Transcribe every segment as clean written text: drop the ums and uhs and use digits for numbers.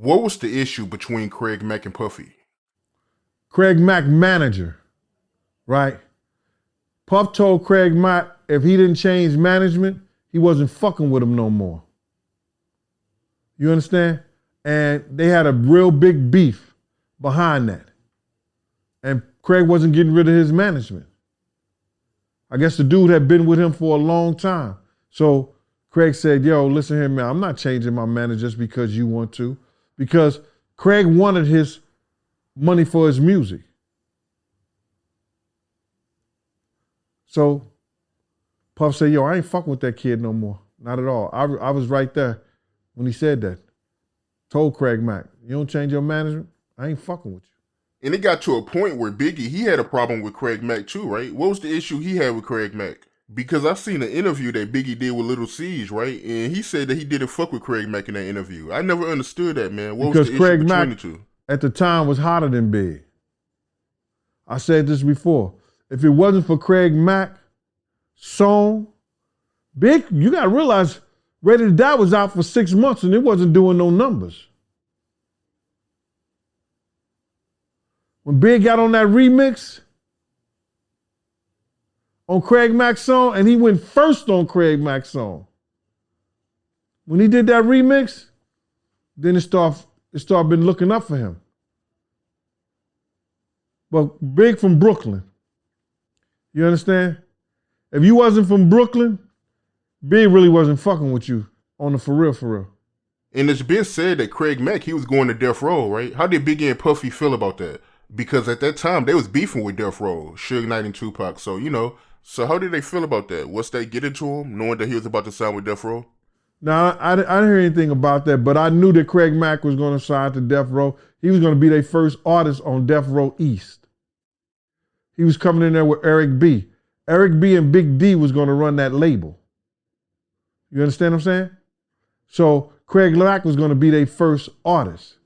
What was the issue between Craig Mack and Puffy? Craig Mack manager, right? Puff told Craig Mack if he didn't change management, he wasn't fucking with him no more. You understand? And they had a real big beef behind that. And Craig wasn't getting rid of his management. I guess the dude had been with him for a long time. So Craig said, yo, listen here, man, I'm not changing my manager just because you want to. Because Craig wanted his money for his music. So Puff said, yo, I ain't fucking with that kid no more. Not at all. I was right there when he said that. Told Craig Mack, you don't change your management, I ain't fucking with you. And it got to a point where Biggie, he had a problem with Craig Mack too, right? What was the issue he had with Craig Mack? Because I've seen an interview that Biggie did with Little Siege, right? And he said that he didn't fuck with Craig Mack in that interview. I never understood that, man. What Because was the Craig issue between Mack the two? at the time was hotter than Big. I said this before. If it wasn't for Craig Mack song, Big, you gotta realize Ready to Die was out for 6 months and it wasn't doing no numbers. When Big got on that remix on Craig Mack's song, and he went first on Craig Mack's song. When he did that remix, then it started been looking up for him. But Big from Brooklyn. You understand? If you wasn't from Brooklyn, Big really wasn't fucking with you on the for real, for real. And it's been said that Craig Mack, he was going to Death Row, right? How did Biggie and Puffy feel about that? Because at that time, they was beefing with Death Row, Suge Knight and Tupac. So, so how did they feel about that? What's that getting to him, knowing that he was about to sign with Death Row? Now, I didn't hear anything about that, but I knew that Craig Mack was going to sign to Death Row. He was going to be their first artist on Death Row East. He was coming in there with Eric B. Eric B and Big D was going to run that label. You understand what I'm saying? So Craig Mack was going to be their first artist.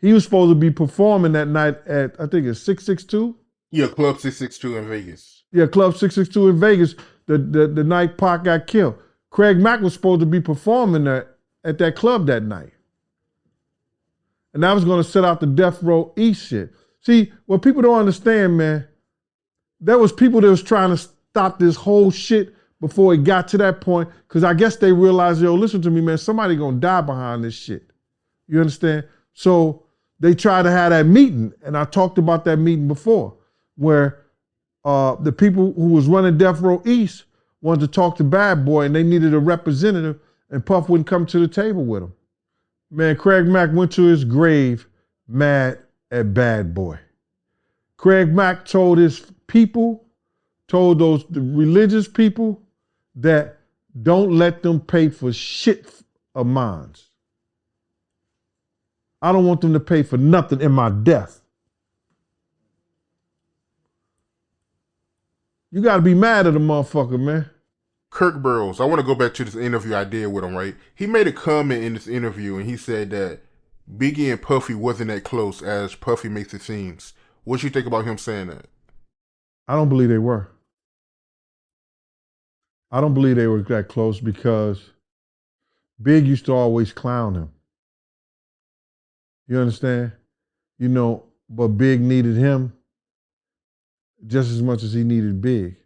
He was supposed to be performing that night at, I think it's 662? Yeah, Club 662 in Vegas. Yeah, Club 662 in Vegas, the night Pac got killed. Craig Mack was supposed to be performing there at that club that night. And I was going to set out the Death Row East shit. See, what people don't understand, man, there was people that was trying to stop this whole shit before it got to that point, because I guess they realized, yo, listen to me, man, somebody going to die behind this shit. You understand? So they tried to have that meeting, and I talked about that meeting before, where the people who was running Death Row East wanted to talk to Bad Boy, and they needed a representative, and Puff wouldn't come to the table with him. Man, Craig Mack went to his grave mad at Bad Boy. Craig Mack told his people, told the religious people that don't let them pay for shit of mine. I don't want them to pay for nothing in my death. You gotta be mad at a motherfucker, man. Kirk Burrows, I want to go back to this interview I did with him, right? He made a comment in this interview and he said that Biggie and Puffy wasn't that close as Puffy makes it seem. What you think about him saying that? I don't believe they were. I don't believe they were that close because Big used to always clown him. You understand? But Big needed him just as much as he needed Big.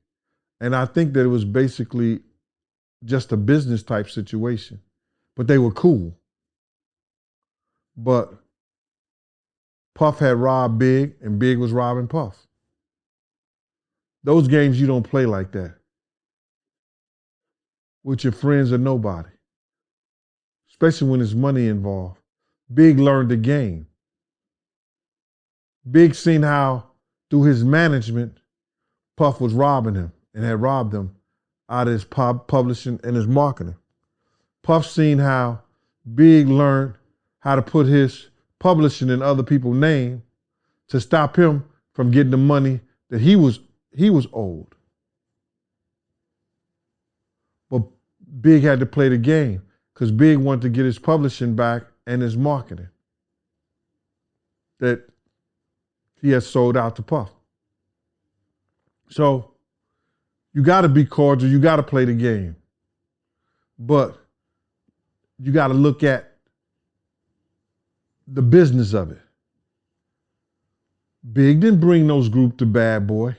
And I think that it was basically just a business type situation. But they were cool. But Puff had robbed Big and Big was robbing Puff. Those games you don't play like that with your friends or nobody, especially when there's money involved. Big learned the game. Big seen how, through his management, Puff was robbing him and had robbed him out of his publishing and his marketing. Puff seen how Big learned how to put his publishing in other people's name to stop him from getting the money that he was owed. But Big had to play the game because Big wanted to get his publishing back and his marketing that he had sold out to Puff. So you got to be cordial. You got to play the game. But you got to look at the business of it. Big didn't bring those groups to Bad Boy.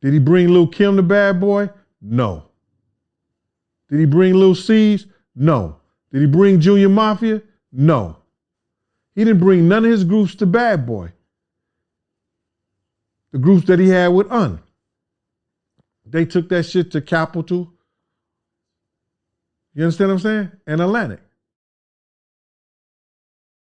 Did he bring Lil Kim to Bad Boy? No. Did he bring Lil C's? No. Did he bring Junior Mafia? No. He didn't bring none of his groups to Bad Boy. The groups that he had with Un. They took that shit to Capitol. You understand what I'm saying? And Atlantic.